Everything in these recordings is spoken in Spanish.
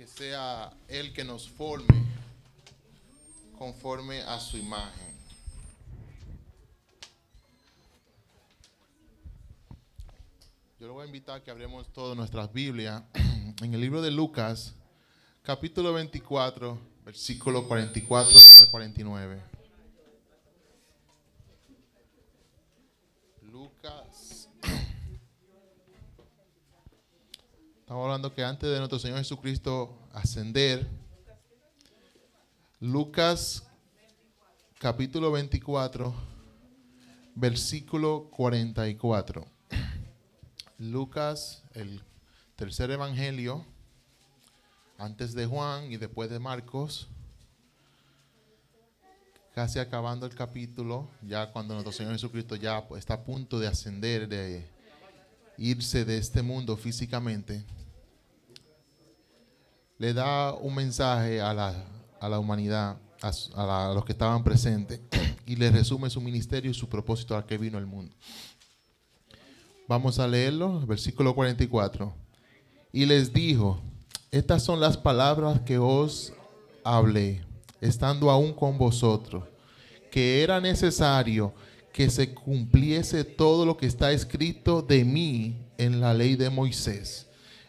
que sea Él que nos forme conforme a su imagen. Yo le voy a invitar a que abremos todas nuestras Biblias en el libro de Lucas, capítulo 24, versículo 44 al 49. Lucas. Estamos hablando que antes de nuestro Señor Jesucristo ascender, Lucas capítulo 24, versículo 44. Lucas, el tercer evangelio, antes de Juan y después de Marcos, casi acabando el capítulo, ya cuando nuestro Señor Jesucristo ya está a punto de ascender, de irse de este mundo físicamente, le da un mensaje a la humanidad, a los que estaban presentes, y le resume su ministerio y su propósito a que vino al mundo. Vamos a leerlo, versículo 44. Y les dijo: estas son las palabras que os hablé, estando aún con vosotros, que era necesario que se cumpliese todo lo que está escrito de mí en la ley de Moisés,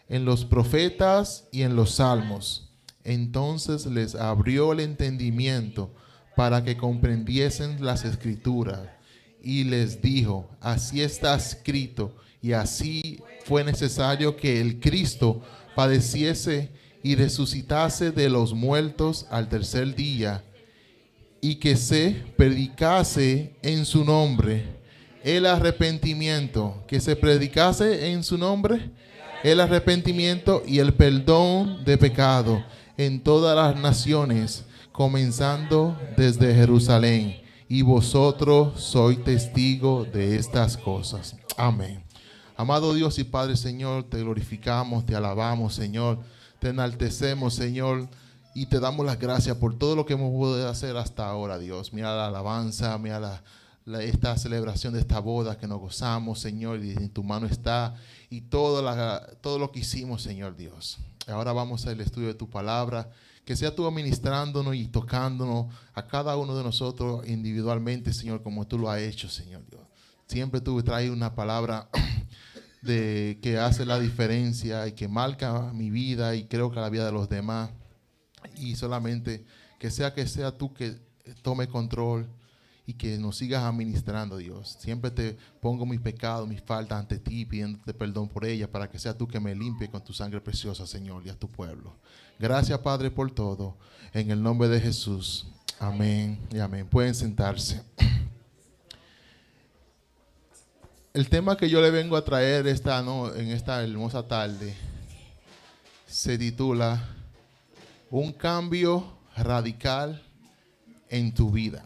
en los profetas y en los salmos. Entonces les abrió el entendimiento para que comprendiesen las escrituras. Y les dijo: así está escrito, y así fue necesario que el Cristo padeciese y resucitase de los muertos al tercer día, y que se predicase en su nombre el arrepentimiento, que se predicase en su nombre el arrepentimiento y el perdón de pecado en todas las naciones, comenzando desde Jerusalén. Y vosotros sois testigos de estas cosas. Amén. Amado Dios y Padre, Señor, te glorificamos, te alabamos, Señor, te enaltecemos, Señor, y te damos las gracias por todo lo que hemos podido hacer hasta ahora, Dios. Mira la alabanza, mira esta celebración de esta boda que nos gozamos, Señor, y en tu mano está, y todo lo que hicimos, Señor Dios. Ahora vamos al estudio de tu palabra. Que sea tú administrándonos y tocándonos a cada uno de nosotros individualmente, Señor, como tú lo has hecho, Señor Dios. Siempre tú traes una palabra que hace la diferencia y que marca mi vida y creo que la vida de los demás. Y solamente que sea tú que tome control y que nos sigas administrando, Dios. Siempre te pongo mis pecados, mis faltas ante ti, pidiéndote perdón por ellas, para que sea tú que me limpie con tu sangre preciosa, Señor, y a tu pueblo. Gracias, Padre, por todo. En el nombre de Jesús. Amén y amén. Pueden sentarse. El tema que yo le vengo a traer en esta hermosa tarde se titula Un cambio radical en tu vida.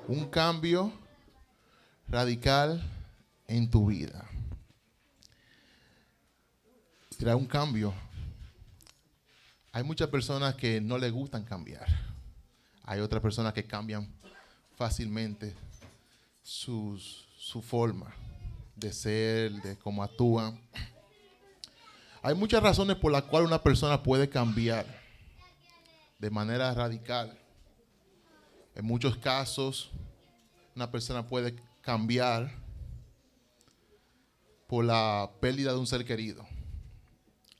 Un cambio radical en tu vida. Será un cambio. Hay muchas personas que no les gustan cambiar. Hay otras personas que cambian fácilmente su forma de ser, de cómo actúan. Hay muchas razones por las cuales una persona puede cambiar de manera radical. En muchos casos, una persona puede cambiar por la pérdida de un ser querido.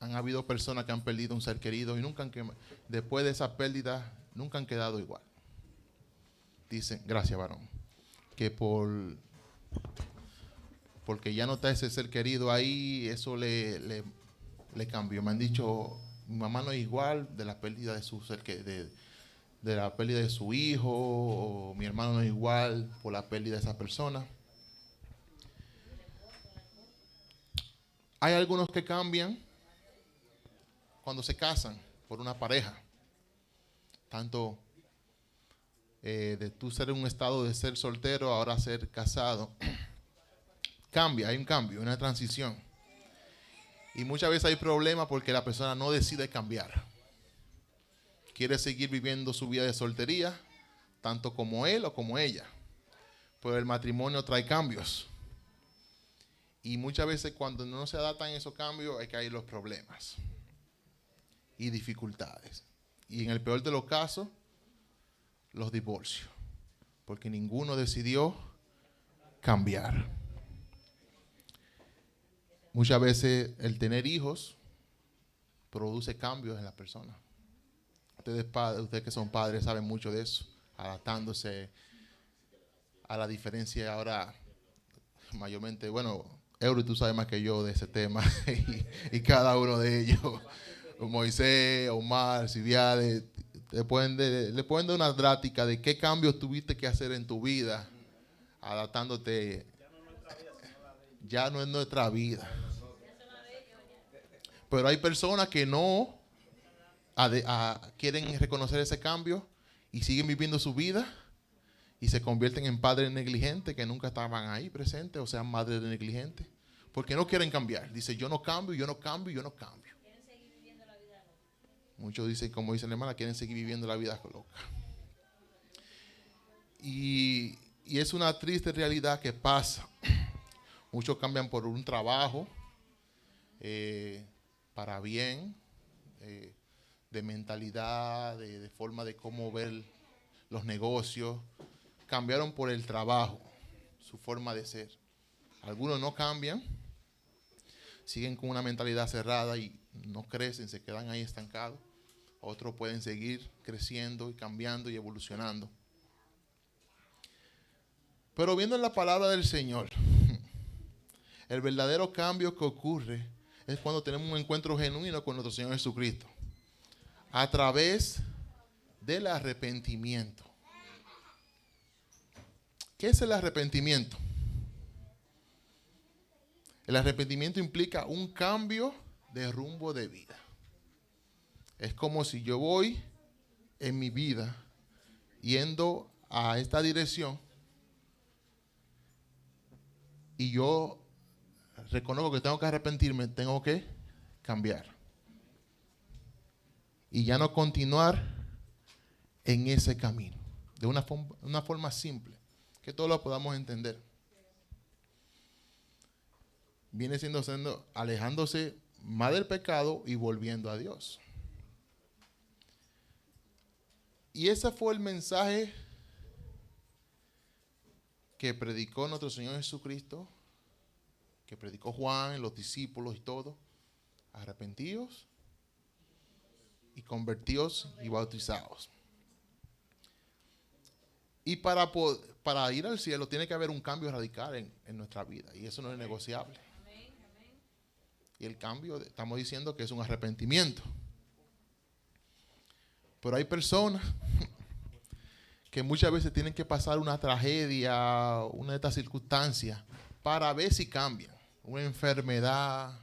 Han habido personas que han perdido un ser querido y después de esa pérdida nunca han quedado igual. Dicen, gracias, varón, que porque ya no está ese ser querido ahí, eso le cambió. Me han dicho, mi mamá no es igual de la pérdida de su ser de la pérdida de su hijo, o mi hermano no es igual por la pérdida de esa persona. Hay algunos que cambian cuando se casan por una pareja. Tanto de tú ser en un estado de ser soltero, ahora ser casado. Hay un cambio, una transición. Y muchas veces hay problemas porque la persona no decide cambiar. Quiere seguir viviendo su vida de soltería, tanto como él o como ella. Pero el matrimonio trae cambios. Y muchas veces cuando no se adaptan esos cambios es que hay los problemas. y dificultades. Y en el peor de los casos, los divorcios. Porque ninguno decidió cambiar. Muchas veces el tener hijos produce cambios en la persona. Ustedes que son padres saben mucho de eso, adaptándose a la diferencia ahora, mayormente, bueno, Eury, tú sabes más que yo de ese tema, y cada uno de ellos, Moisés, Omar, Civiades, le pueden dar una drástica de qué cambios tuviste que hacer en tu vida, adaptándote. Ya no es nuestra vida. Pero hay personas que no quieren reconocer ese cambio y siguen viviendo su vida y se convierten en padres negligentes que nunca estaban ahí presentes, o sea, madres negligentes, porque no quieren cambiar. Dice, yo no cambio, yo no cambio, yo no cambio. Muchos dicen, como dice la hermana, quieren seguir viviendo la vida loca. Y es una triste realidad que pasa. Muchos cambian por un trabajo, para bien, de mentalidad, de forma de cómo ver los negocios. Cambiaron por el trabajo, su forma de ser. Algunos no cambian, siguen con una mentalidad cerrada y no crecen, se quedan ahí estancados. Otros pueden seguir creciendo y cambiando y evolucionando. Pero viendo en la palabra del Señor, el verdadero cambio que ocurre es cuando tenemos un encuentro genuino con nuestro Señor Jesucristo, a través del arrepentimiento. ¿Qué es el arrepentimiento? El arrepentimiento implica un cambio de rumbo de vida. Es como si yo voy en mi vida yendo a esta dirección y yo reconozco que tengo que arrepentirme, tengo que cambiar. Y ya no continuar en ese camino. De una forma simple, que todos lo podamos entender. Viene siendo alejándose más del pecado y volviendo a Dios. Y ese fue el mensaje que predicó nuestro Señor Jesucristo, que predicó Juan, los discípulos y todo. Arrepentidos y convertidos y bautizados. Y para ir al cielo tiene que haber un cambio radical en nuestra vida. Y eso no es negociable. Y el cambio, estamos diciendo que es un arrepentimiento. Pero hay personas que muchas veces tienen que pasar una tragedia, una de estas circunstancias, para ver si cambian. Una enfermedad,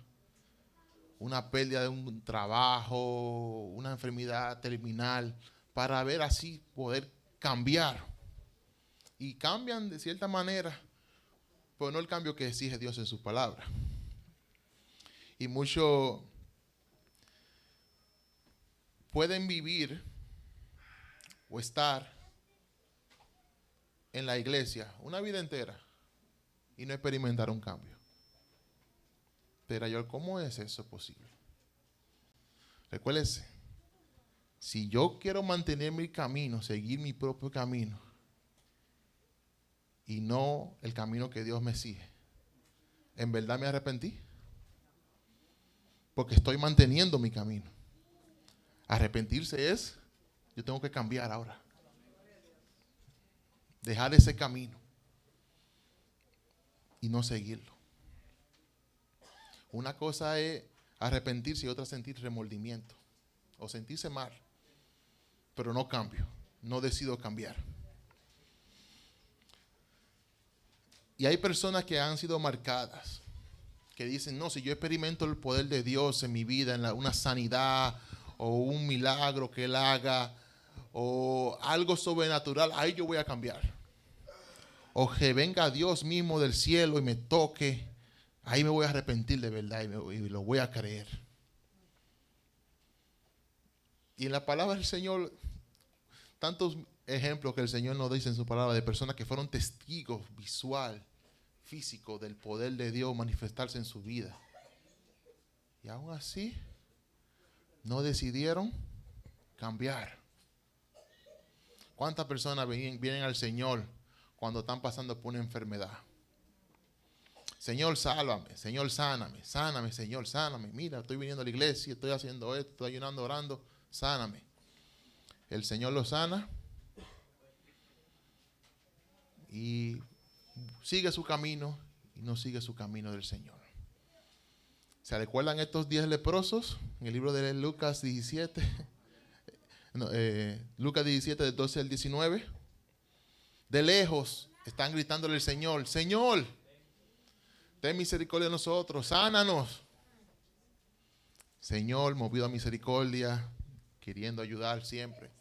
una pérdida de un trabajo, una enfermedad terminal, para ver así poder cambiar. Y cambian de cierta manera, pero no el cambio que exige Dios en su palabra. Y muchos pueden vivir o estar en la iglesia una vida entera y no experimentar un cambio. Pero ¿cómo es eso posible? Recuérdese, si yo quiero mantener mi camino, seguir mi propio camino y no el camino que Dios me exige, ¿en verdad me arrepentí? Porque estoy manteniendo mi camino. Arrepentirse es, yo tengo que cambiar ahora. Dejar ese camino y no seguirlo. Una cosa es arrepentirse y otra sentir remordimiento o sentirse mal, pero no cambio, no decido cambiar. Y hay personas que han sido marcadas, que dicen, no, si yo experimento el poder de Dios en mi vida, en una sanidad o un milagro que Él haga o algo sobrenatural, ahí yo voy a cambiar. O que venga Dios mismo del cielo y me toque, ahí me voy a arrepentir de verdad y lo voy a creer. Y en la palabra del Señor, tantos ejemplos que el Señor nos dice en su palabra de personas que fueron testigos visual, físico del poder de Dios manifestarse en su vida. Y aún así no decidieron cambiar. ¿Cuántas personas vienen al Señor cuando están pasando por una enfermedad? Señor, sálvame. Señor, sáname. Sáname, Señor, sáname. Mira, estoy viniendo a la iglesia, estoy haciendo esto, estoy ayunando, orando. Sáname. El Señor lo sana y sigue su camino y no sigue su camino del Señor. ¿Se recuerdan estos 10 leprosos en el libro de Lucas 17? Lucas 17, del 12 al 19. De lejos están gritándole al Señor: Señor, ten misericordia de nosotros, sánanos. Señor, movido a misericordia, queriendo ayudar siempre,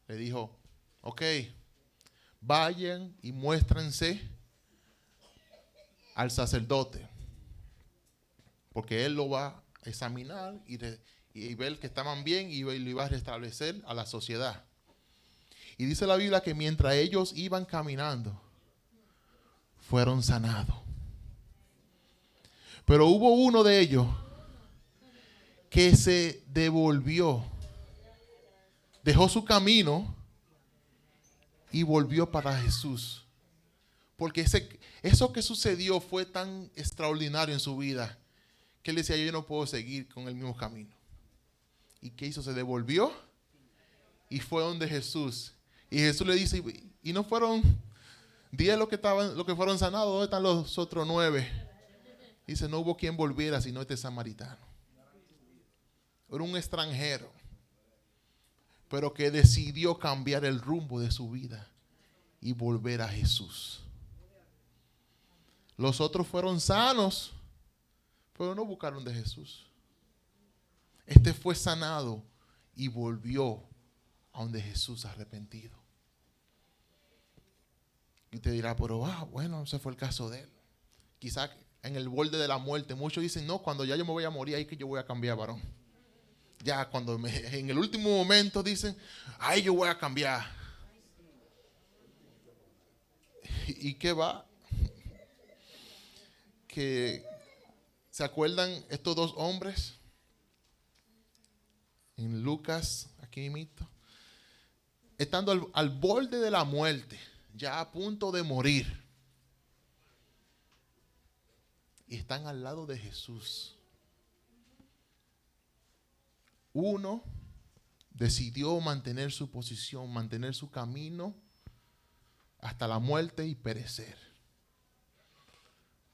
le dijo: ok, vayan y muéstrense al sacerdote, porque él lo va a examinar y ver que estaban bien y lo iba a restablecer a la sociedad. Y dice la Biblia que mientras ellos iban caminando, fueron sanados. Pero hubo uno de ellos que se devolvió, dejó su camino y volvió para Jesús. Porque eso que sucedió fue tan extraordinario en su vida que él decía: yo no puedo seguir con el mismo camino. ¿Y qué hizo? Se devolvió y fue donde Jesús. Y Jesús le dice: ¿y no fueron 10 los que fueron sanados? ¿Dónde están los otros 9? Dice: no hubo quien volviera sino este samaritano. Era un extranjero, pero que decidió cambiar el rumbo de su vida y volver a Jesús. Los otros fueron sanos, pero no buscaron de Jesús. Este fue sanado y volvió a donde Jesús, arrepentido. Y usted dirá: pero bueno, ese fue el caso de él. Quizás en el borde de la muerte, muchos dicen: no, cuando ya yo me voy a morir, ahí que yo voy a cambiar, varón. Ya cuando en el último momento dicen: ahí yo voy a cambiar. ¿Y qué va? Que ¿se acuerdan estos 2 hombres? En Lucas, aquí mismo, estando al borde de la muerte, ya a punto de morir, y están al lado de Jesús. Uno decidió mantener su posición, mantener su camino hasta la muerte y perecer.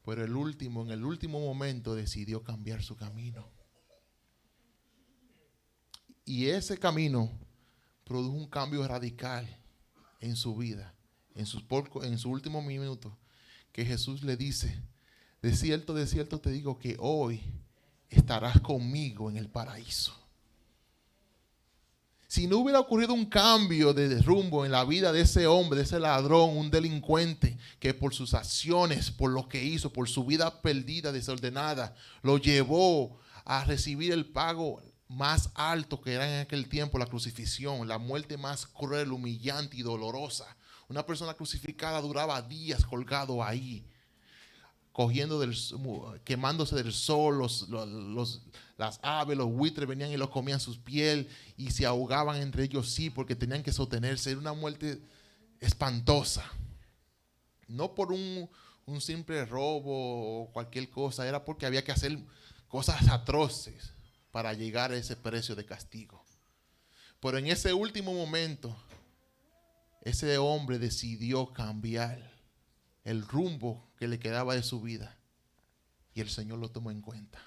Pero en el último momento decidió cambiar su camino. Y ese camino produjo un cambio radical en su vida, en su último minuto, que Jesús le dice: de cierto te digo que hoy estarás conmigo en el paraíso. Si no hubiera ocurrido un cambio de rumbo en la vida de ese hombre, de ese ladrón, un delincuente, que por sus acciones, por lo que hizo, por su vida perdida, desordenada, lo llevó a recibir el pago más alto que era en aquel tiempo, la crucifixión, la muerte más cruel, humillante y dolorosa. Una persona crucificada duraba días colgado ahí, quemándose del sol. Las aves, los buitres venían y los comían sus pieles y se ahogaban entre ellos, sí, porque tenían que sostenerse. Era una muerte espantosa. No por un simple robo o cualquier cosa, era porque había que hacer cosas atroces para llegar a ese precio de castigo. Pero en ese último momento, ese hombre decidió cambiar el rumbo que le quedaba de su vida, y el Señor lo tomó en cuenta.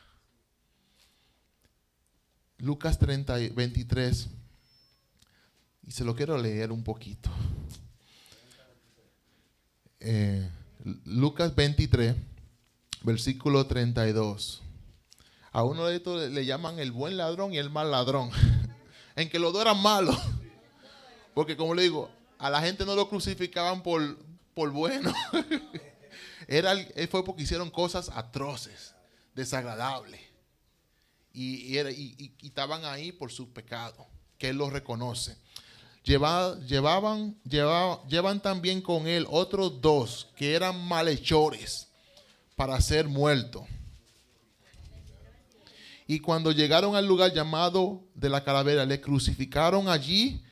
Lucas 23, y se lo quiero leer un poquito. Lucas 23, versículo 32. A uno de estos le llaman el buen ladrón y el mal ladrón, en que los dos eran malos, porque como le digo, a la gente no lo crucificaban por bueno. Fue porque hicieron cosas atroces, desagradables, y estaban ahí por su pecado, que él lo reconoce. Llevan también con él otros 2 que eran malhechores para ser muertos. Y cuando llegaron al lugar llamado de la calavera, le crucificaron allí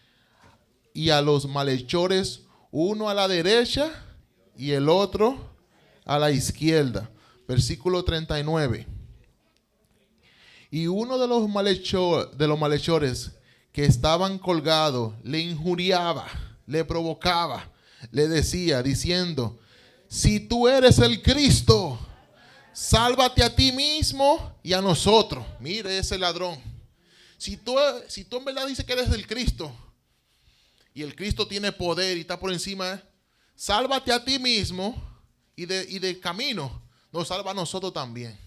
y a los malhechores, uno a la derecha y el otro a la izquierda. Versículo 39. Y uno de los malhechores que estaban colgados le injuriaba, le provocaba, le decía, diciendo: si tú eres el Cristo, sálvate a ti mismo y a nosotros. Mire ese ladrón. Si tú en verdad dices que eres el Cristo, y el Cristo tiene poder y está por encima, sálvate a ti mismo y de camino nos salva a nosotros también.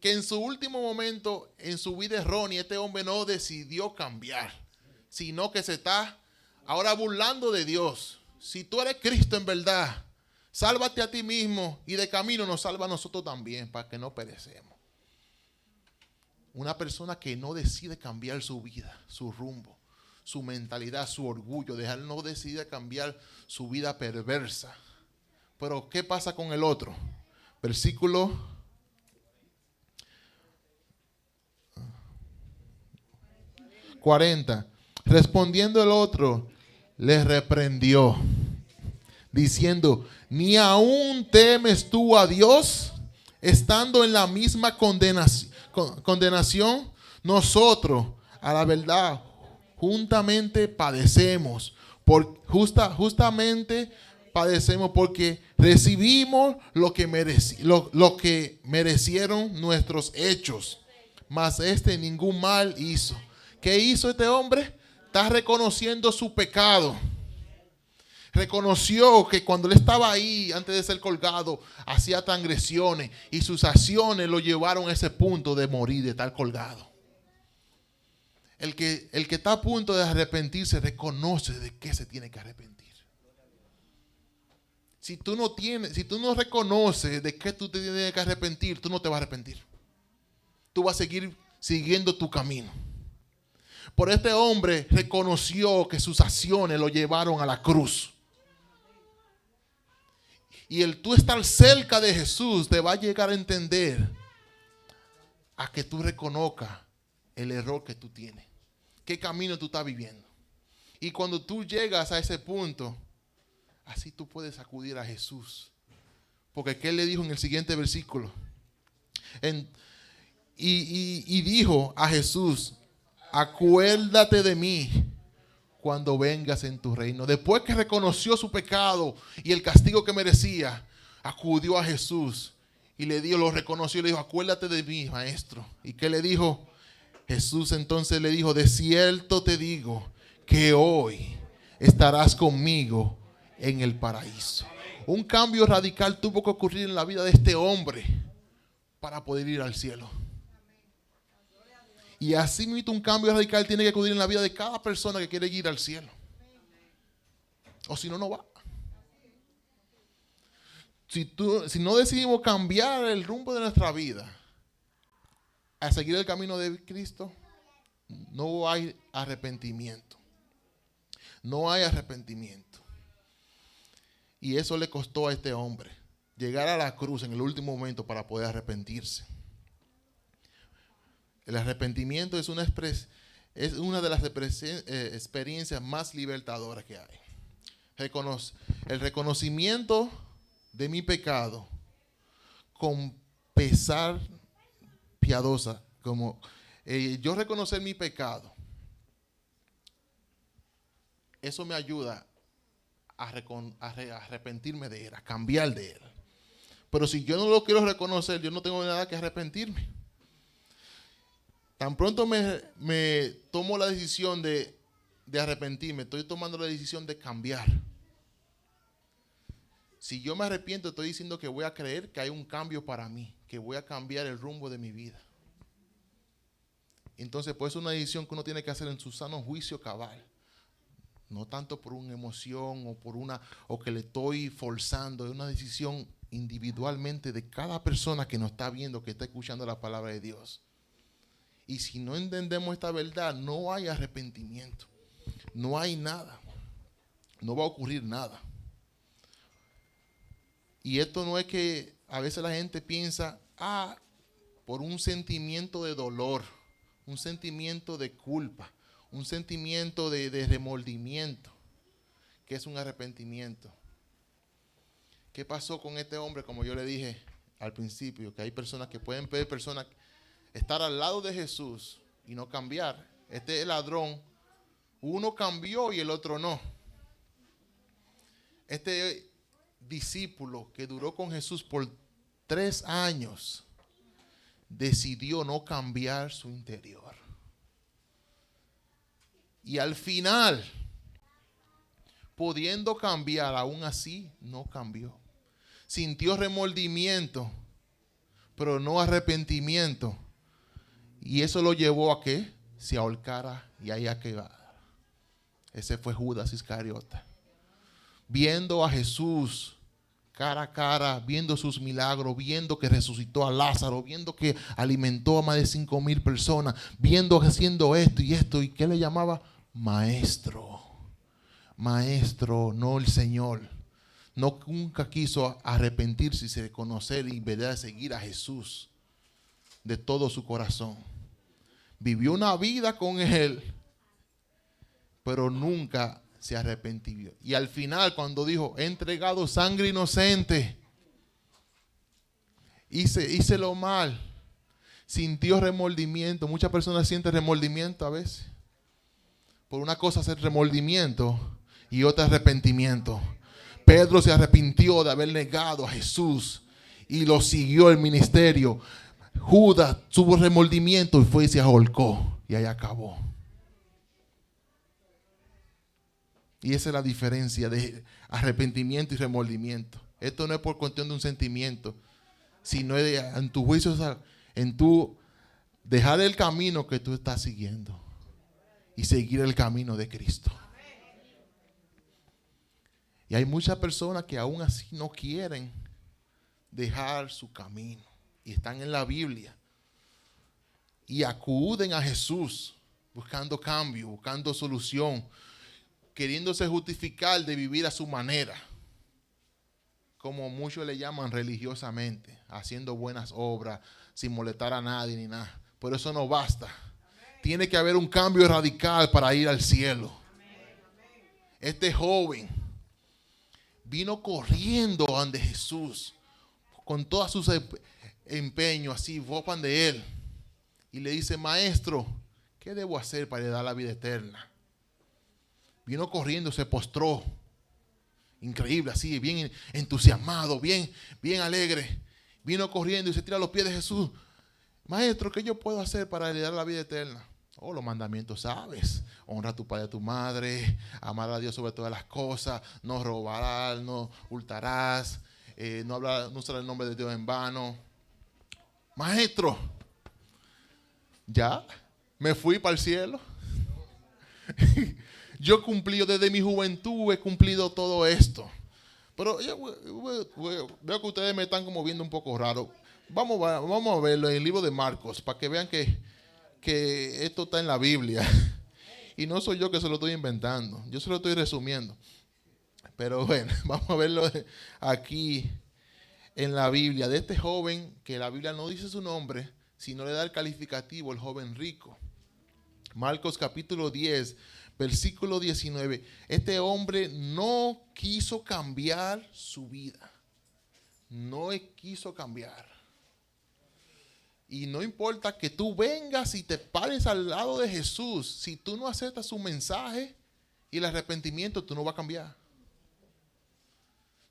Que en su último momento, en su vida errónea, este hombre no decidió cambiar, sino que se está ahora burlando de Dios. Si tú eres Cristo en verdad, sálvate a ti mismo y de camino nos salva a nosotros también, para que no perecemos. Una persona que no decide cambiar su vida, su rumbo, su mentalidad, su orgullo, no decide cambiar su vida perversa. Pero ¿qué pasa con el otro? Versículo 40. Respondiendo el otro, le reprendió, diciendo: ¿ni aún temes tú a Dios, estando en la misma condenación? Nosotros, a la verdad, juntamente padecemos. Justamente padecemos porque recibimos lo que merecieron nuestros hechos. Mas ningún mal hizo. ¿Qué hizo este hombre? Está reconociendo su pecado. Reconoció que cuando él estaba ahí, antes de ser colgado, hacía transgresiones y sus acciones lo llevaron a ese punto de morir, de estar colgado. El que está a punto de arrepentirse reconoce de qué se tiene que arrepentir. Si tú no reconoces de qué tú te tienes que arrepentir, tú no te vas a arrepentir. Tú vas a seguir siguiendo tu camino. Por este hombre reconoció que sus acciones lo llevaron a la cruz. Y el tú estar cerca de Jesús te va a llegar a entender a que tú reconozcas el error que tú tienes. Qué camino tú estás viviendo. Y cuando tú llegas a ese punto, así tú puedes acudir a Jesús. Porque ¿qué le dijo en el siguiente versículo? Y dijo a Jesús: acuérdate de mí cuando vengas en tu reino. Después que reconoció su pecado y el castigo que merecía, acudió a Jesús y lo reconoció y le dijo: acuérdate de mí, maestro. ¿Y qué le dijo? Jesús entonces le dijo: de cierto te digo que hoy estarás conmigo en el paraíso. Un cambio radical tuvo que ocurrir en la vida de este hombre para poder ir al cielo. Y así mismo un cambio radical tiene que ocurrir en la vida de cada persona que quiere ir al cielo. O si no, no va. Si no decidimos cambiar el rumbo de nuestra vida a seguir el camino de Cristo, no hay arrepentimiento. No hay arrepentimiento. Y eso le costó a este hombre llegar a la cruz en el último momento para poder arrepentirse. El arrepentimiento es una de las experiencias más libertadoras que hay. El reconocimiento de mi pecado con pesar piadosa, como yo reconocer mi pecado, eso me ayuda a arrepentirme de él, a cambiar de él. Pero si yo no lo quiero reconocer, yo no tengo nada que arrepentirme. Tan pronto me tomo la decisión de arrepentirme, estoy tomando la decisión de cambiar. Si yo me arrepiento, estoy diciendo que voy a creer que hay un cambio para mí, que voy a cambiar el rumbo de mi vida. Entonces, pues es una decisión que uno tiene que hacer en su sano juicio cabal. No tanto por una emoción o que le estoy forzando. Es una decisión individualmente de cada persona que nos está viendo, que está escuchando la palabra de Dios. Y si no entendemos esta verdad, no hay arrepentimiento. No hay nada. No va a ocurrir nada. Y esto no es que a veces la gente piensa, por un sentimiento de dolor, un sentimiento de culpa, un sentimiento de remordimiento, que es un arrepentimiento. ¿Qué pasó con este hombre? Como yo le dije al principio, que hay personas que pueden ver personas estar al lado de Jesús y no cambiar. Este ladrón, uno cambió y el otro no. Este discípulo que duró con Jesús por 3 años, decidió no cambiar su interior. Y al final, pudiendo cambiar, aún así no cambió. Sintió remordimiento, pero no arrepentimiento. Y eso lo llevó a que se ahorcara y haya quedado. Ese fue Judas Iscariota. Viendo a Jesús cara a cara, viendo sus milagros, viendo que resucitó a Lázaro, viendo que alimentó a más de 5,000 personas, viendo haciendo esto y ¿qué le llamaba? Maestro. Maestro, no el Señor. No, nunca quiso arrepentirse y reconocer y verdad seguir a Jesús de todo su corazón. Vivió una vida con Él, pero nunca se arrepintió. Y al final, cuando dijo, he entregado sangre inocente, hice lo mal, sintió remordimiento. Muchas personas sienten remordimiento a veces. Por una cosa hacer remordimiento y otra arrepentimiento. Pedro se arrepintió de haber negado a Jesús y lo siguió el ministerio. Judas tuvo remordimiento y fue y se ahorcó y ahí acabó. Y esa es la diferencia de arrepentimiento y remordimiento. Esto no es por cuestión de un sentimiento, sino en tu juicio, en tu dejar el camino que tú estás siguiendo y seguir el camino de Cristo. Y hay muchas personas que aún así no quieren dejar su camino y están en la Biblia y acuden a Jesús buscando cambio, buscando solución, queriéndose justificar de vivir a su manera, como muchos le llaman religiosamente, haciendo buenas obras, sin molestar a nadie ni nada. Pero eso no basta. Tiene que haber un cambio radical para ir al cielo. Este joven vino corriendo ante Jesús con todos sus empeños, así, vopan de él. Y le dice, maestro, ¿qué debo hacer para dar la vida eterna? Vino corriendo, se postró. Increíble, así, bien entusiasmado, bien alegre. Vino corriendo y se tira a los pies de Jesús. Maestro, ¿qué yo puedo hacer para heredar la vida eterna? Oh, los mandamientos sabes. Honra a tu padre y a tu madre. Amar a Dios sobre todas las cosas. No robarás, no hurtarás. No usarás el nombre de Dios en vano. Maestro, ¿ya? ¿Me fui para el cielo? Yo he cumplido desde mi juventud, he cumplido todo esto. Pero veo que ustedes me están como viendo un poco raro. Vamos a verlo en el libro de Marcos para que vean que esto está en la Biblia. Y no soy yo que se lo estoy inventando. Yo se lo estoy resumiendo. Pero bueno, vamos a verlo aquí en la Biblia. De este joven, que la Biblia no dice su nombre, sino le da el calificativo, el joven rico. Marcos capítulo 10, versículo 19. Este hombre no quiso cambiar su vida. No quiso cambiar. Y no importa que tú vengas y te pares al lado de Jesús, si tú no aceptas su mensaje y el arrepentimiento, tú no vas a cambiar.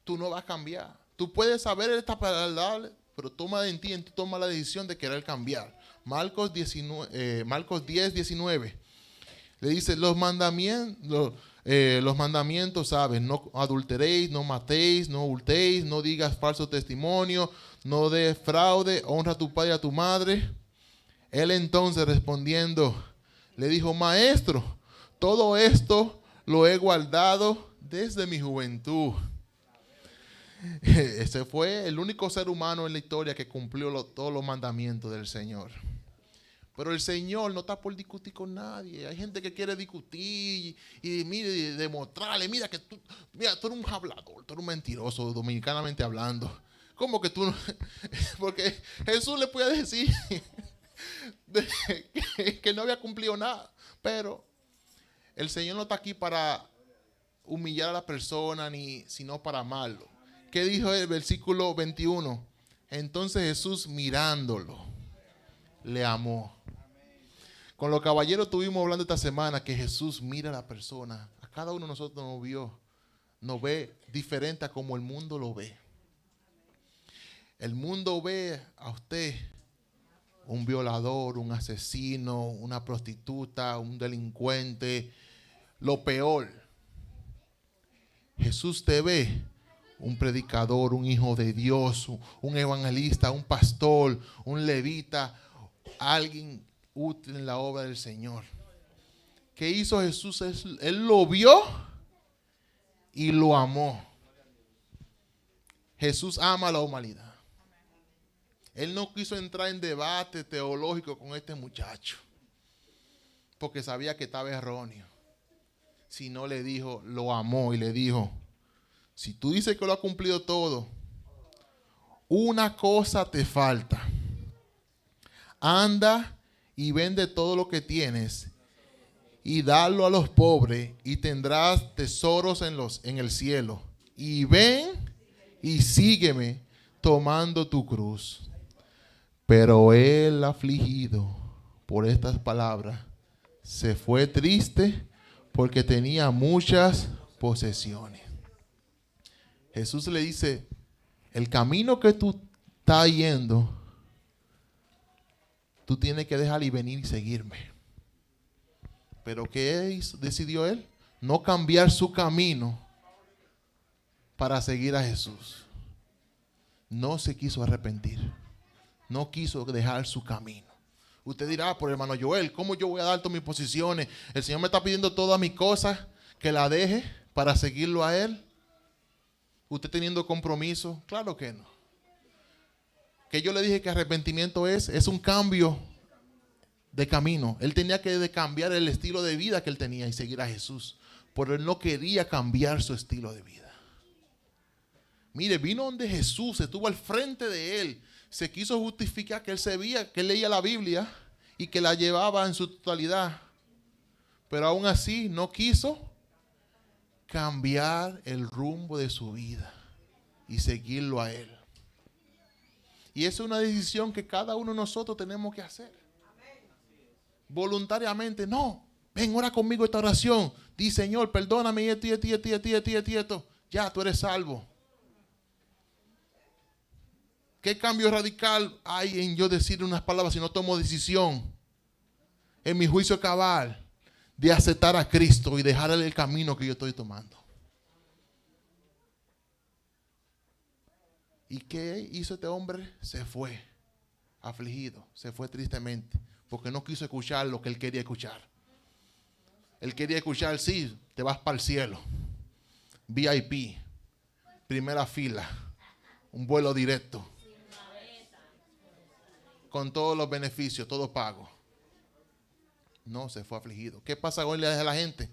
Tú no vas a cambiar. Tú puedes saber esta palabra, pero toma la decisión de querer cambiar. Marcos 10, 19. Le dice, los mandamientos, ¿sabes? No adulteréis, no matéis, no hurtéis, no digas falso testimonio, no des fraude, honra a tu padre y a tu madre. Él entonces respondiendo, le dijo, maestro, todo esto lo he guardado desde mi juventud. Ese fue el único ser humano en la historia que cumplió todos los mandamientos del Señor. Pero el Señor no está por discutir con nadie. Hay gente que quiere discutir y mire, demostrarle, mira, tú eres un hablador, tú eres un mentiroso, dominicanamente hablando. ¿Cómo que tú no? Porque Jesús le puede decir que no había cumplido nada. Pero el Señor no está aquí para humillar a la persona, sino para amarlo. ¿Qué dijo el versículo 21? Entonces Jesús, mirándolo, le amó. Con los caballeros estuvimos hablando esta semana que Jesús mira a la persona. A cada uno de nosotros nos ve diferente a como el mundo lo ve. El mundo ve a usted un violador, un asesino, una prostituta, un delincuente, lo peor. Jesús te ve un predicador, un hijo de Dios, un evangelista, un pastor, un levita, alguien útil en la obra del Señor. ¿Qué hizo Jesús? Él lo vio y lo amó. Jesús ama a la humanidad. Él no quiso entrar en debate teológico con este muchacho, porque sabía que estaba erróneo. Sino le dijo, lo amó y le dijo, si tú dices que lo ha cumplido todo, una cosa te falta. Anda y vende todo lo que tienes y dalo a los pobres y tendrás tesoros en el cielo. Y ven y sígueme tomando tu cruz. Pero él, afligido por estas palabras, se fue triste porque tenía muchas posesiones. Jesús le dice, el camino que tú estás yendo, tú tienes que dejar y venir y seguirme. Pero ¿qué decidió él? No cambiar su camino para seguir a Jesús. No se quiso arrepentir. No quiso dejar su camino. Usted dirá, por hermano Joel, ¿cómo yo voy a dar todas mis posiciones? El Señor me está pidiendo todas mis cosas, que la deje para seguirlo a Él. ¿Usted teniendo compromiso? Claro que no. Que yo le dije que arrepentimiento es un cambio de camino. Él tenía que cambiar el estilo de vida que él tenía y seguir a Jesús. Pero él no quería cambiar su estilo de vida. Mire, vino donde Jesús, estuvo al frente de él. Se quiso justificar que él sabía, que él leía la Biblia y que la llevaba en su totalidad. Pero aún así no quiso cambiar el rumbo de su vida y seguirlo a él. Y esa es una decisión que cada uno de nosotros tenemos que hacer. Voluntariamente, no. Ven, ora conmigo esta oración. Di, Señor, perdóname y esto. Ya, tú eres salvo. ¿Qué cambio radical hay en yo decir unas palabras si no tomo decisión en mi juicio cabal de aceptar a Cristo y dejarle el camino que yo estoy tomando? ¿Y qué hizo este hombre? Se fue afligido, se fue tristemente, porque no quiso escuchar lo que él quería escuchar. Él quería escuchar, sí, te vas para el cielo, VIP, primera fila, un vuelo directo, con todos los beneficios, todo pago. No, se fue afligido. ¿Qué pasa hoy a la gente?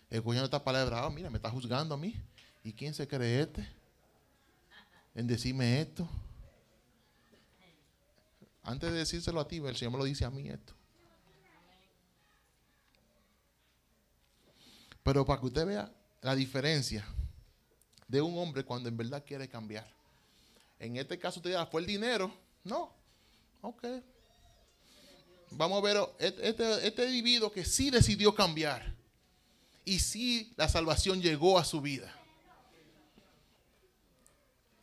Escuchando esta palabra, mira, me está juzgando a mí. ¿Y quién se cree este en decirme esto? Antes de decírselo a ti, el Señor me lo dice a mí esto. Pero para que usted vea la diferencia de un hombre cuando en verdad quiere cambiar. En este caso usted dirá, ¿fue el dinero? No. Ok. Vamos a ver este individuo que sí decidió cambiar. Y sí la salvación llegó a su vida.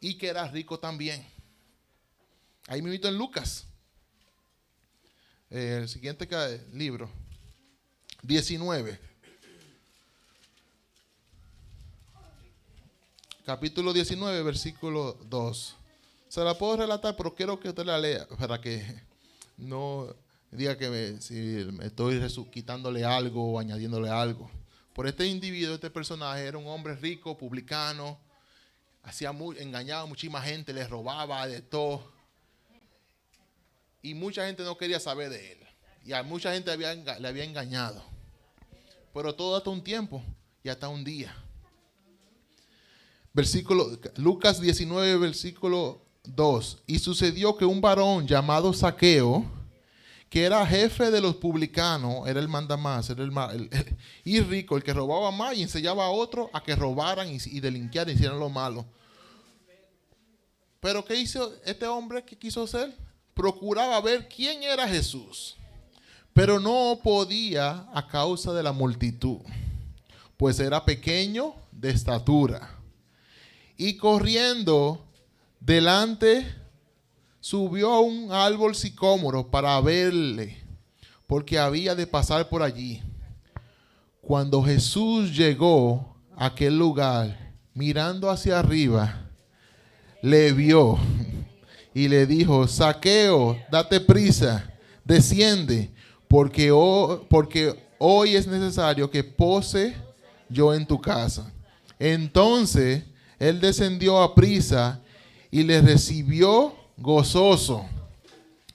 Y que era rico también. Ahí me invito en Lucas. El siguiente libro. 19. Capítulo 19, versículo 2. Se la puedo relatar, pero quiero que usted la lea para que no diga que si me estoy quitándole algo o añadiéndole algo. Por este individuo, este personaje era un hombre rico, publicano, engañaba a muchísima gente, le robaba de todo. Y mucha gente no quería saber de él. Y a mucha gente le había engañado. Pero todo hasta un tiempo y hasta un día. Lucas 19, versículo 2. Y sucedió que un varón llamado Zaqueo, que era jefe de los publicanos, era el mandamás, era y rico, el que robaba más y enseñaba a otros a que robaran y delinquieran y hicieran lo malo. Pero ¿qué hizo este hombre? ¿Qué quiso hacer? Procuraba ver quién era Jesús, pero no podía a causa de la multitud, pues era pequeño de estatura. Y corriendo delante, subió a un árbol sicómoro para verle, porque había de pasar por allí. Cuando Jesús llegó a aquel lugar, mirando hacia arriba, le vio y le dijo: Zaqueo, date prisa, desciende, porque hoy es necesario que pose yo en tu casa. Entonces él descendió a prisa y le recibió gozoso.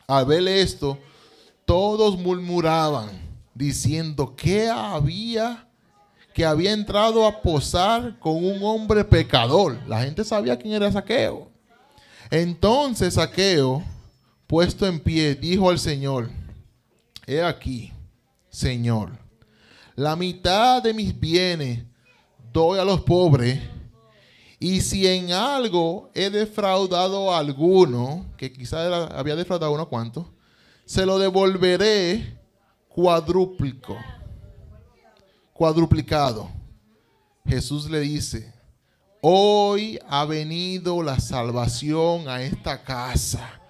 Al ver esto, todos murmuraban, diciendo que había entrado a posar con un hombre pecador. La gente sabía quién era Zaqueo. Entonces Zaqueo, puesto en pie, dijo al Señor: He aquí, Señor, la mitad de mis bienes doy a los pobres, y si en algo he defraudado a alguno, que quizás había defraudado a uno cuanto, se lo devolveré cuadruplicado. Jesús le dice: hoy ha venido la salvación a esta casa,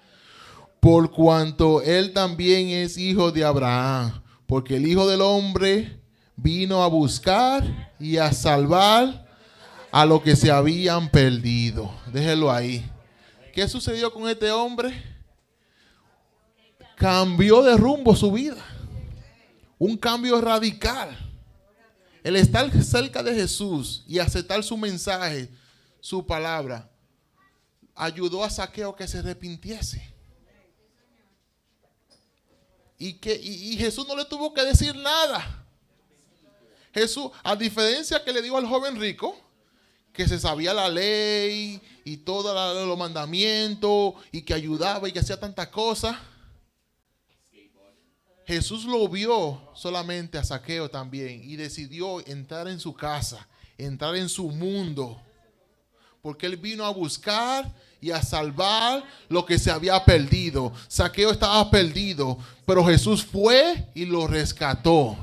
por cuanto él también es hijo de Abraham, porque el Hijo del Hombre vino a buscar y a salvar a los que se habían perdido. Déjelo ahí. ¿Qué sucedió con este hombre? Cambió de rumbo su vida. Un cambio radical. El estar cerca de Jesús y aceptar su mensaje, su palabra, ayudó a Zaqueo que se arrepintiese. Y Jesús no le tuvo que decir nada. Jesús, a diferencia que le dijo al joven rico, que se sabía la ley y todos los mandamientos y que ayudaba y que hacía tantas cosas, Jesús lo vio solamente a Zaqueo también y decidió entrar en su casa, entrar en su mundo, porque él vino a buscar y a salvar lo que se había perdido. Zaqueo estaba perdido, pero Jesús fue y lo rescató.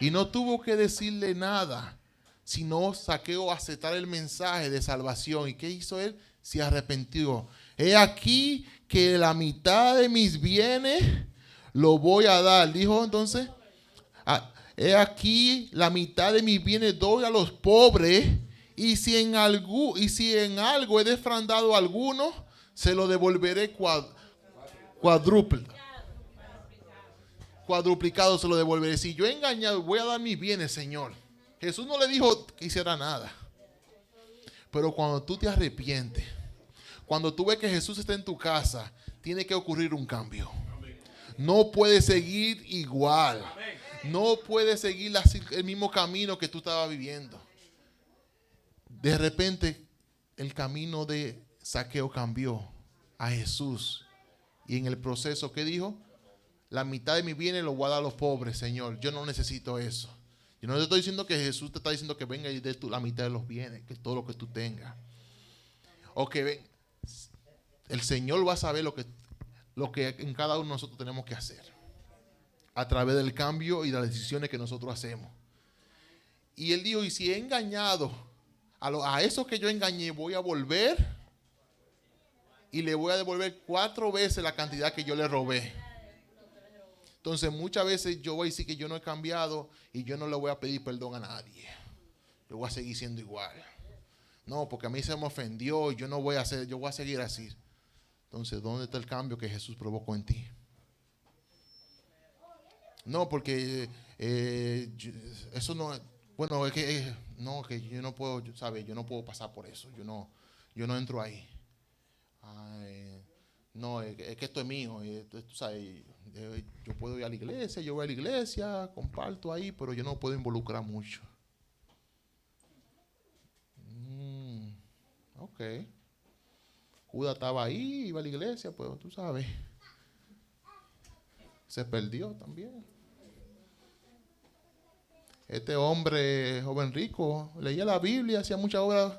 Y no tuvo que decirle nada, sino Zaqueo aceptar el mensaje de salvación. ¿Y qué hizo él? Se arrepintió. He aquí que la mitad de mis bienes lo voy a dar. Dijo entonces: he aquí la mitad de mis bienes doy a los pobres, y si en algo he defraudado a alguno, se lo devolveré cuadruplicado se lo devolveré. Si yo he engañado, voy a dar mis bienes, Señor. Jesús no le dijo que hiciera nada. Pero cuando tú te arrepientes, cuando tú ves que Jesús está en tu casa, tiene que ocurrir un cambio. No puedes seguir igual. No puedes seguir el mismo camino que tú estabas viviendo. De repente, el camino de Zaqueo cambió a Jesús. Y en el proceso, ¿qué dijo? La mitad de mis bienes lo voy a dar a los pobres, Señor. Yo no necesito eso. Yo no te estoy diciendo que Jesús te está diciendo que venga y dé la mitad de los bienes, que todo lo que tú tengas. O que ven, el Señor va a saber lo que en cada uno de nosotros tenemos que hacer, a través del cambio y de las decisiones que nosotros hacemos. Y él dijo: y si he engañado a esos que yo engañé, voy a volver y le voy a devolver 4 veces la cantidad que yo le robé. Entonces muchas veces yo voy a decir que yo no he cambiado y yo no le voy a pedir perdón a nadie. Yo voy a seguir siendo igual. No, porque a mí se me ofendió y yo no voy a hacer, yo voy a seguir así. Entonces, ¿dónde está el cambio que Jesús provocó en ti? No, porque eso no, bueno, es que no, que yo no puedo, ¿sabes? Yo no puedo pasar por eso. Yo no entro ahí. No, es que esto es mío. Tú sabes, yo puedo ir a la iglesia, yo voy a la iglesia, comparto ahí, pero yo no puedo involucrar mucho. Ok. Judas estaba ahí, iba a la iglesia, pues tú sabes. Se perdió también. Este hombre, joven rico, leía la Biblia, hacía muchas obras,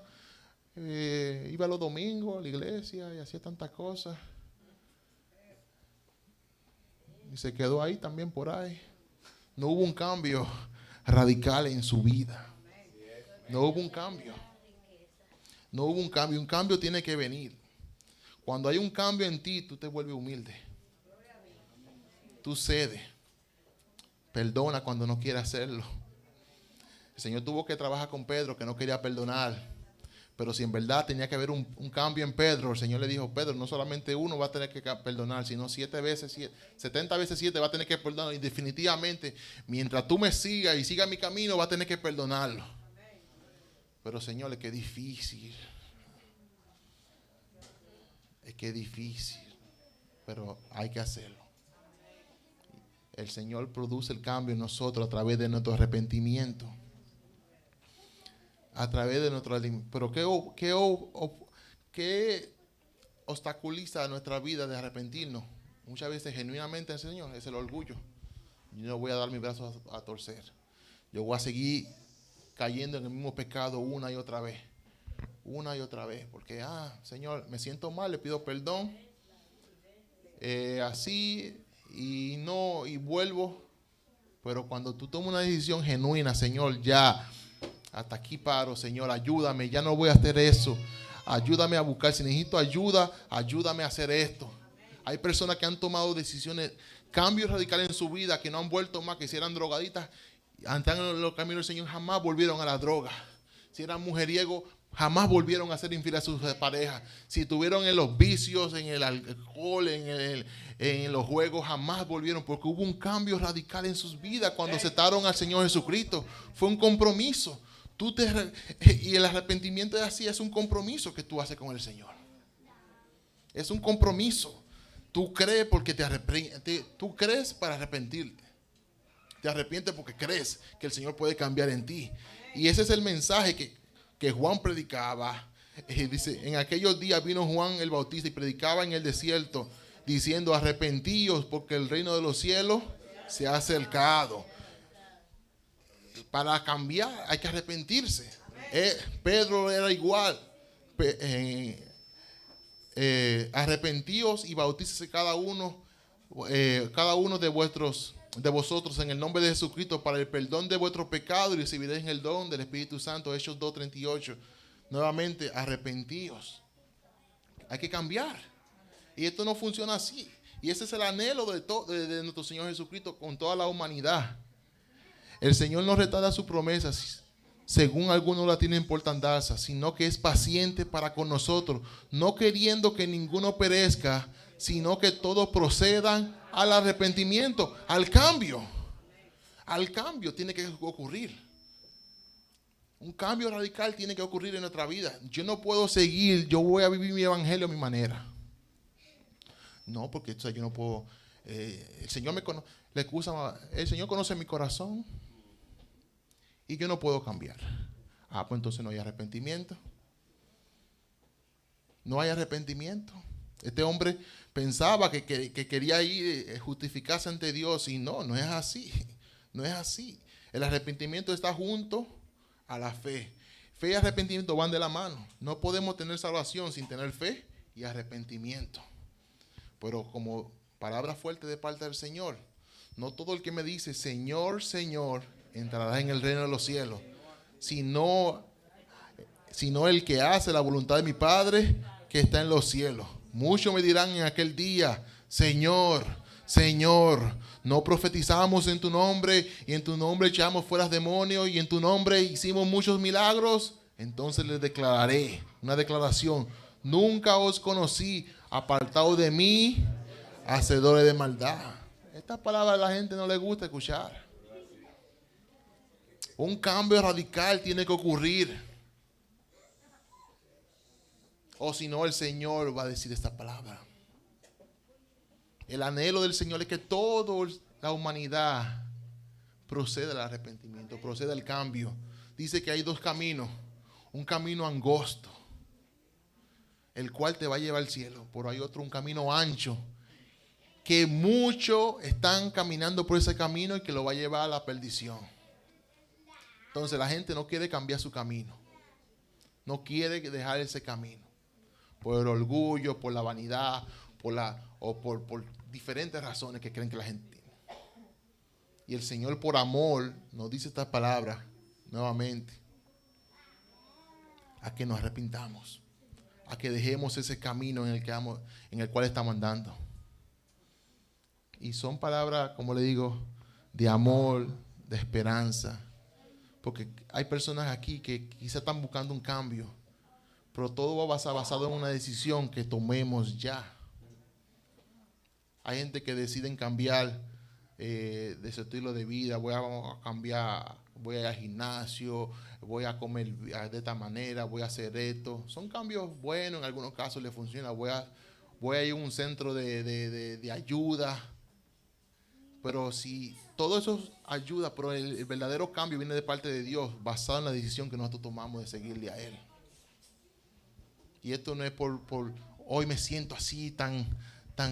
iba los domingos a la iglesia y hacía tantas cosas. Y se quedó ahí también por ahí. No hubo un cambio radical en su vida. No hubo un cambio. No hubo un cambio. Un cambio tiene que venir. Cuando hay un cambio en ti, tú te vuelves humilde. Tú cedes. Perdona cuando no quieres hacerlo. El Señor tuvo que trabajar con Pedro, que no quería perdonar. Pero si en verdad tenía que haber un cambio en Pedro, el Señor le dijo: Pedro, no solamente uno va a tener que perdonar, sino 7 veces 7, 70 veces 7 va a tener que perdonar. Y definitivamente, mientras tú me sigas y sigas mi camino, va a tener que perdonarlo. Pero Señor, es que es difícil. Es que es difícil. Pero hay que hacerlo. El Señor produce el cambio en nosotros a través de nuestro arrepentimiento. A través de nuestro... Pero ¿qué obstaculiza nuestra vida de arrepentirnos? Muchas veces genuinamente el Señor es el orgullo. Yo no voy a dar mis brazos a torcer. Yo voy a seguir cayendo en el mismo pecado una y otra vez. Una y otra vez. Porque, Señor, me siento mal, le pido perdón. Así y vuelvo. Pero cuando tú tomas una decisión genuina, Señor, ya... Hasta aquí paro, Señor, ayúdame, ya no voy a hacer eso. Ayúdame a buscar, si necesito ayuda, ayúdame a hacer esto. Hay personas que han tomado decisiones, cambios radicales en su vida, que no han vuelto más, que si eran drogaditas, antes en los caminos del Señor, jamás volvieron a la droga. Si eran mujeriegos, jamás volvieron a ser infieles a sus parejas. Si estuvieron en los vicios, en el alcohol, en los juegos, jamás volvieron, porque hubo un cambio radical en sus vidas cuando aceptaron al Señor Jesucristo. Fue un compromiso. Y el arrepentimiento es así, es un compromiso que tú haces con el Señor. Es un compromiso. Tú crees porque tú crees para arrepentirte. Te arrepientes porque crees que el Señor puede cambiar en ti. Y ese es el mensaje que Juan predicaba. Dice, en aquellos días vino Juan el Bautista y predicaba en el desierto, diciendo: arrepentíos porque el reino de los cielos se ha acercado. Para cambiar hay que arrepentirse. Pedro era igual. Arrepentíos y bautícese cada uno de vosotros en el nombre de Jesucristo para el perdón de vuestros pecados, y recibiréis el don del Espíritu Santo. Hechos 2:38. Nuevamente, arrepentíos. Hay que cambiar. Y esto no funciona así. Y ese es el anhelo de nuestro Señor Jesucristo con toda la humanidad. El Señor no retarda sus promesas, según algunos la tienen por tardanza, sino que es paciente para con nosotros, no queriendo que ninguno perezca, sino que todos procedan al arrepentimiento, al cambio. Al cambio tiene que ocurrir. Un cambio radical tiene que ocurrir en nuestra vida. Yo no puedo seguir, yo voy a vivir mi evangelio a mi manera. No, porque yo no puedo. El Señor me conoce. El Señor conoce mi corazón. Y yo no puedo cambiar. Pues entonces no hay arrepentimiento. No hay arrepentimiento. Este hombre pensaba que quería ir justificarse ante Dios, y no es así. No es así. El arrepentimiento está junto a la fe. Fe y arrepentimiento van de la mano. No podemos tener salvación sin tener fe y arrepentimiento. Pero como palabra fuerte de parte del Señor, no todo el que me dice Señor, Señor, entrará en el reino de los cielos, sino el que hace la voluntad de mi Padre que está en los cielos. Muchos me dirán en aquel día: Señor, Señor, no profetizamos en tu nombre, y en tu nombre echamos fuera demonios, y en tu nombre hicimos muchos milagros. Entonces les declararé una declaración: nunca os conocí, apartados de mí, hacedores de maldad. Estas palabras a la gente no le gusta escuchar. Un cambio radical tiene que ocurrir. O si no, el Señor va a decir esta palabra. El anhelo del Señor es que toda la humanidad proceda al arrepentimiento, proceda al cambio. Dice que hay 2 caminos. Un camino angosto el cual te va a llevar al cielo. Pero hay otro, un camino ancho, que muchos están caminando por ese camino y que lo va a llevar a la perdición. Entonces la gente no quiere cambiar su camino. No quiere dejar ese camino. Por el orgullo, por la vanidad, por diferentes razones que creen que la gente tiene. Y el Señor, por amor, nos dice estas palabras nuevamente: a que nos arrepintamos, a que dejemos ese camino en el cual estamos andando. Y son palabras, como le digo, de amor, de esperanza. Porque hay personas aquí que quizás están buscando un cambio, pero todo va a estar basado en una decisión que tomemos ya. Hay gente que deciden cambiar de su estilo de vida. Voy a cambiar, voy a ir al gimnasio, voy a comer de esta manera, voy a hacer esto. Son cambios buenos, en algunos casos les funciona. Voy a ir a un centro de ayuda. Pero si todo eso ayuda, pero el verdadero cambio viene de parte de Dios, basado en la decisión que nosotros tomamos de seguirle a Él. Y esto no es por hoy me siento así, tan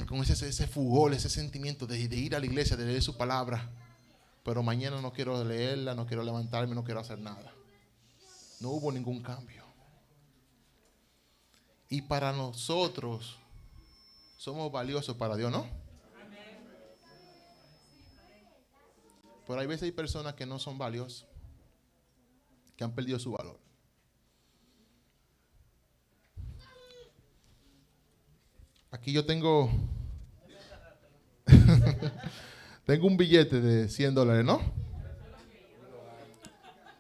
con ese fugor, ese sentimiento de ir a la iglesia, de leer su palabra, pero mañana no quiero leerla, no quiero levantarme, no quiero hacer nada. No hubo ningún cambio. Y para nosotros somos valiosos para Dios, ¿no? Pero hay veces hay personas que no son valiosas, que han perdido su valor. Aquí yo tengo tengo un billete de $100, ¿no?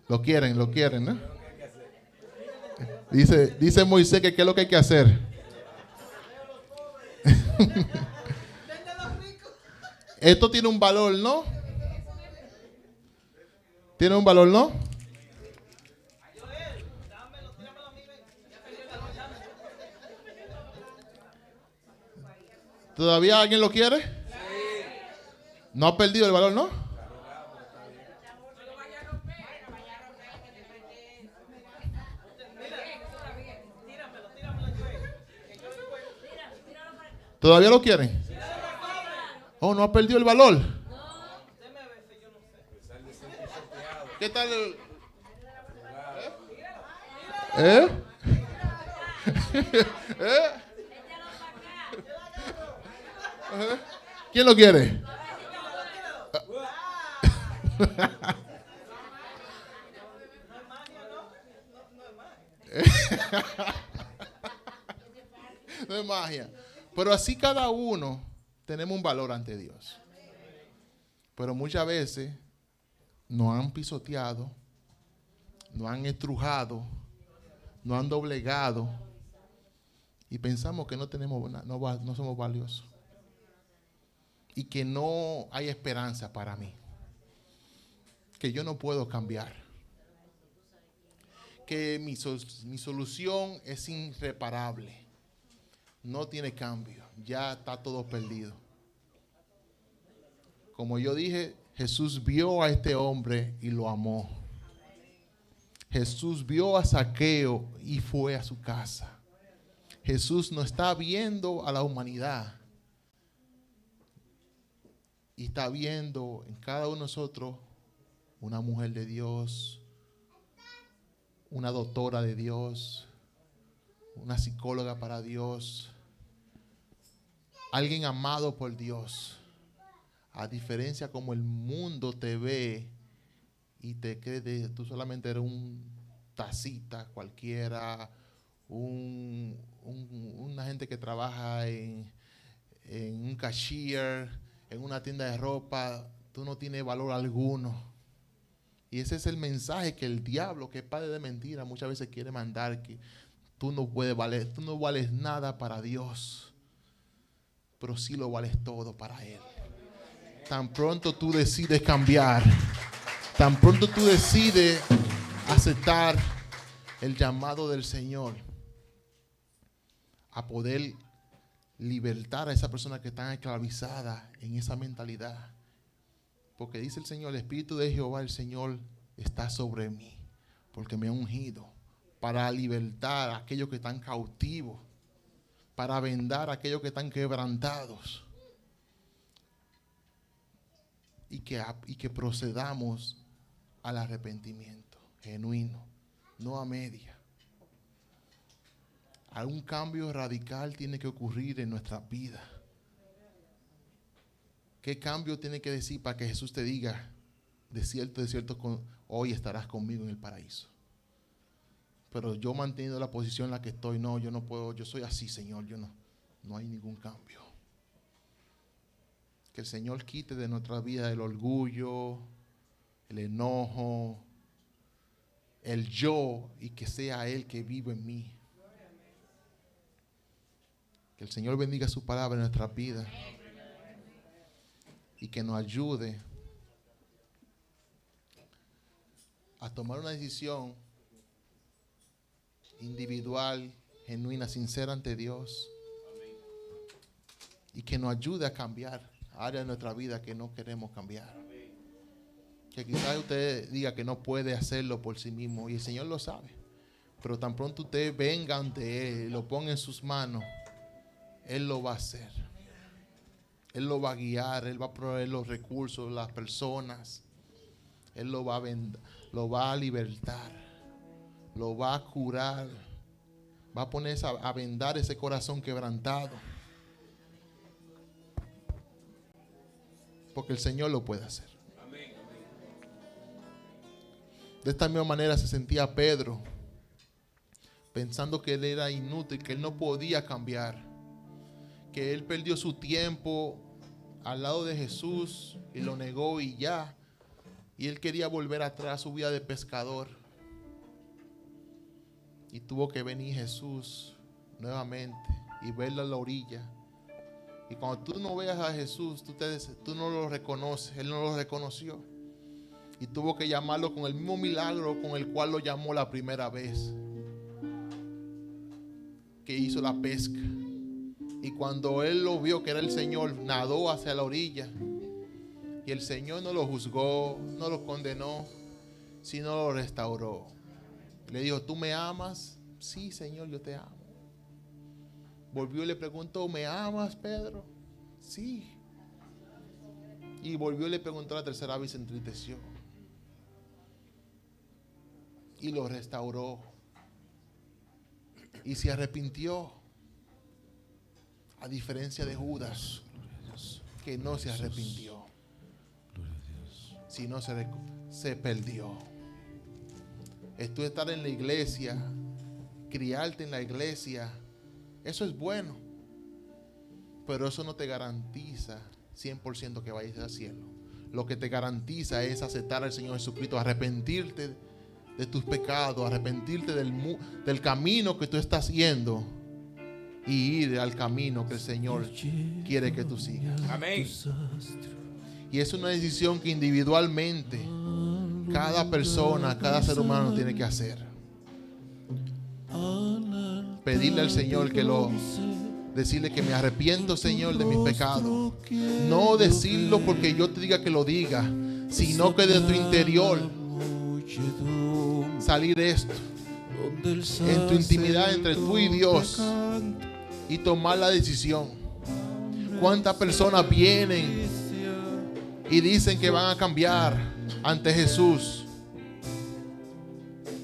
Lo quieren, ¿no? Dice Moisés que qué es lo que hay que hacer. Esto tiene un valor, ¿no? Tiene un valor, ¿no? ¿Todavía alguien lo quiere? No ha perdido el valor, ¿no? ¿Todavía lo quieren? Oh, no ha perdido el valor. ¿Qué tal el... ¿Eh? ¿Quién lo quiere? No es magia. Pero así cada uno tenemos un valor ante Dios. Pero muchas veces nos han pisoteado, nos han estrujado, nos han doblegado y pensamos que no tenemos, no somos valiosos y que no hay esperanza para mí, que yo no puedo cambiar, que mi solución es irreparable, no tiene cambio, ya está todo perdido. Como yo dije, Jesús vio a este hombre y lo amó. Jesús vio a Zaqueo y fue a su casa. Jesús no está viendo a la humanidad y está viendo en cada uno de nosotros una mujer de Dios, una doctora de Dios, una psicóloga para Dios, alguien amado por Dios. A diferencia como el mundo te ve y te cree, tú solamente eres un tacita cualquiera, una gente que trabaja en un cashier, en una tienda de ropa, tú no tienes valor alguno. Y ese es el mensaje que el diablo, que es padre de mentira, muchas veces quiere mandar, que tú no puedes valer, tú no vales nada para Dios, pero sí lo vales todo para Él. Tan pronto tú decides cambiar, tan pronto tú decides aceptar el llamado del Señor a poder libertar a esa persona que está esclavizada en esa mentalidad. Porque dice el Señor, el Espíritu de Jehová, el Señor, está sobre mí, porque me ha ungido para libertar a aquellos que están cautivos para vendar a aquellos que están quebrantados y que procedamos al arrepentimiento genuino, no a media. Algún cambio radical tiene que ocurrir en nuestra vida. ¿Qué cambio tiene que decir para que Jesús te diga, de cierto, hoy estarás conmigo en el paraíso? Pero yo manteniendo la posición en la que estoy, no, yo no puedo, yo soy así, Señor, no hay ningún cambio. Que el Señor quite de nuestra vida el orgullo, el enojo, el yo, y que sea Él que vive en mí. Que el Señor bendiga su palabra en nuestra vida y que nos ayude a tomar una decisión individual, genuina, sincera ante Dios, y que nos ayude a cambiar áreas de nuestra vida que no queremos cambiar. Que quizás usted diga que no puede hacerlo por sí mismo, y el Señor lo sabe, pero tan pronto usted venga ante Él, lo ponga en sus manos, Él lo va a hacer. Él lo va a guiar, Él va a proveer los recursos, las personas. Él lo va a libertar, lo va a curar, va a ponerse a vendar ese corazón quebrantado. Porque el Señor lo puede hacer. De esta misma manera se sentía Pedro, pensando que él era inútil, que él no podía cambiar, que él perdió su tiempo al lado de Jesús y lo negó y ya. Y él quería volver atrás a su vida de pescador. Y tuvo que venir Jesús nuevamente y verlo a la orilla. Y cuando tú no veas a Jesús, tú no lo reconoces. Él no lo reconoció. Y tuvo que llamarlo con el mismo milagro con el cual lo llamó la primera vez que hizo la pesca. Y cuando él lo vio que era el Señor, nadó hacia la orilla. Y el Señor no lo juzgó, no lo condenó, sino lo restauró. Le dijo, ¿tú me amas? Sí, Señor, yo te amo. Volvió y le preguntó, ¿me amas, Pedro? Sí. Y volvió y le preguntó la tercera vez y se entristeció. Y lo restauró. Y se arrepintió. A diferencia de Judas, que no se arrepintió, sino se perdió. Tú estar en la iglesia, criarte en la iglesia, eso es bueno, pero eso no te garantiza 100% que vayas al cielo. Lo que te garantiza es aceptar al Señor Jesucristo, arrepentirte de tus pecados, arrepentirte del camino que tú estás yendo y ir al camino que el Señor quiere que tú sigas. Amén. Y es una decisión que individualmente cada persona, cada ser humano tiene que hacer. Pedirle al Señor decirle que me arrepiento, Señor, de mis pecados. No decirlo porque yo te diga que lo diga, sino que de tu interior salir esto en tu intimidad entre tú y Dios y tomar la decisión. ¿Cuántas personas vienen y dicen que van a cambiar ante Jesús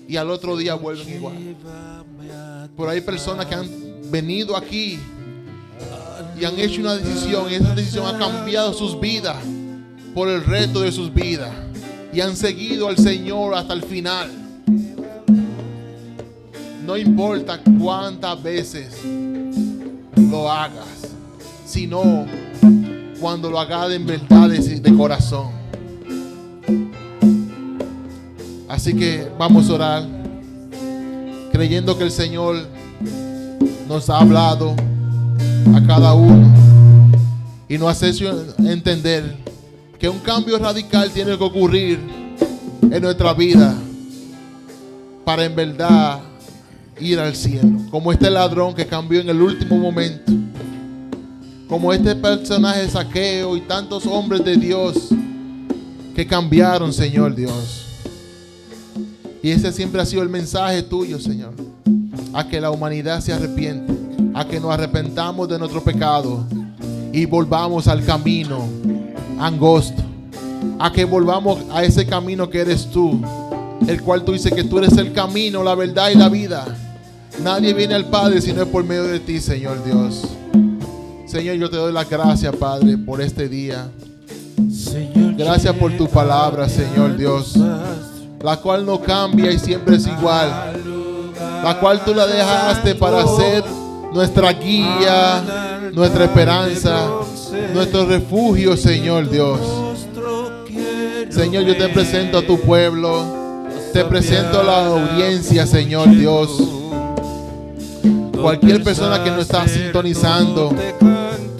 y al otro día vuelven igual? Pero hay personas que han venido aquí y han hecho una decisión, y esa decisión ha cambiado sus vidas por el resto de sus vidas y han seguido al Señor hasta el final. No importa cuántas veces lo hagas, sino cuando lo hagas en verdad de corazón. Así que vamos a orar, creyendo que el Señor nos ha hablado a cada uno y nos hace entender que un cambio radical tiene que ocurrir en nuestra vida para en verdad ir al cielo, como este ladrón que cambió en el último momento, como este personaje Zaqueo y tantos hombres de Dios que cambiaron, Señor Dios. Y ese siempre ha sido el mensaje tuyo, Señor, a que la humanidad se arrepiente, a que nos arrepentamos de nuestro pecado y volvamos al camino angosto, a que volvamos a ese camino que eres tú, el cual tú dices que tú eres el camino, la verdad y la vida. Nadie viene al Padre si no es por medio de ti, Señor Dios. Señor, yo te doy las gracias, Padre, por este día. Gracias por tu palabra, Señor Dios, la cual no cambia y siempre es igual, la cual tú la dejaste para ser nuestra guía, nuestra esperanza, nuestro refugio, Señor Dios. Señor, yo te presento a tu pueblo, te presento a la audiencia, Señor Dios. Cualquier persona que nos está sintonizando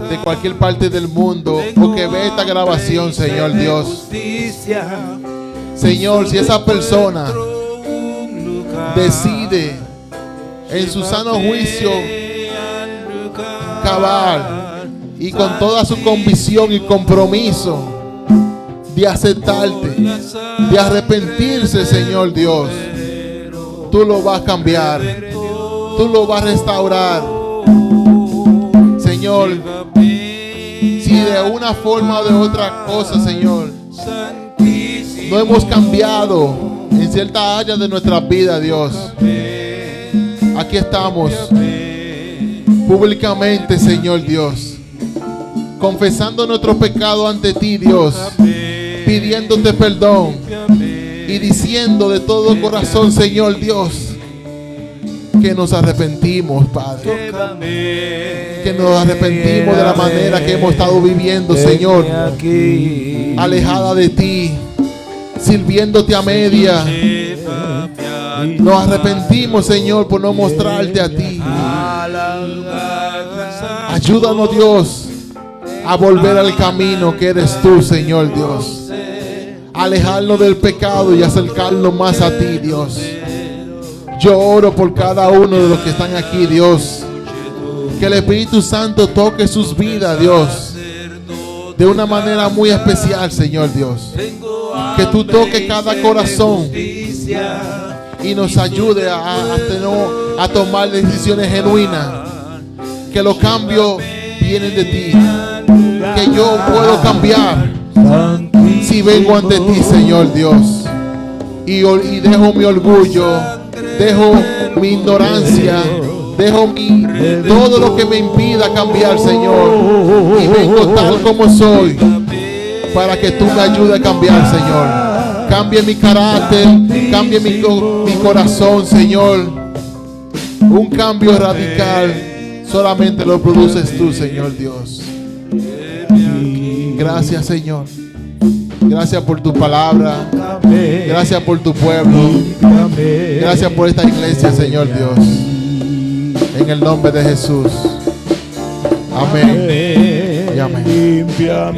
de cualquier parte del mundo o que ve esta grabación, Señor Dios. Señor, si esa persona decide en su sano juicio cabal y con toda su convicción y compromiso de aceptarte, de arrepentirse, Señor Dios, tú lo vas a cambiar, tú lo vas a restaurar. Señor, si de una forma o de otra cosa, Señor, no hemos cambiado en cierta área de nuestra vida, Dios, aquí estamos públicamente, Señor Dios, confesando nuestro pecado ante ti, Dios, pidiéndote perdón y diciendo de todo corazón, Señor Dios, que nos arrepentimos, Padre, que nos arrepentimos de la manera que hemos estado viviendo, Señor, alejada de ti, sirviéndote a media. Nos arrepentimos, Señor, por no mostrarte a ti. Ayúdanos, Dios, a volver al camino que eres tú, Señor Dios, alejarnos del pecado y acercarnos más a ti, Dios. Yo oro por cada uno de los que están aquí, Dios, que el Espíritu Santo toque sus vidas, Dios, de una manera muy especial, Señor Dios. Que tú toques cada corazón y nos ayude a tomar decisiones genuinas. Que los cambios vienen de ti. Que yo puedo cambiar si vengo ante ti, Señor Dios. Y dejo mi orgullo, dejo mi ignorancia, dejo todo lo que me impida cambiar, Señor. Y vengo tal como soy, para que tú me ayudes a cambiar, Señor. Cambie mi carácter, cambie mi corazón, Señor. Un cambio radical solamente lo produces tú, Señor Dios. Gracias, Señor. Gracias por tu palabra. Gracias por tu pueblo. Gracias por esta iglesia, Señor Dios. En el nombre de Jesús. Amén. Y amén.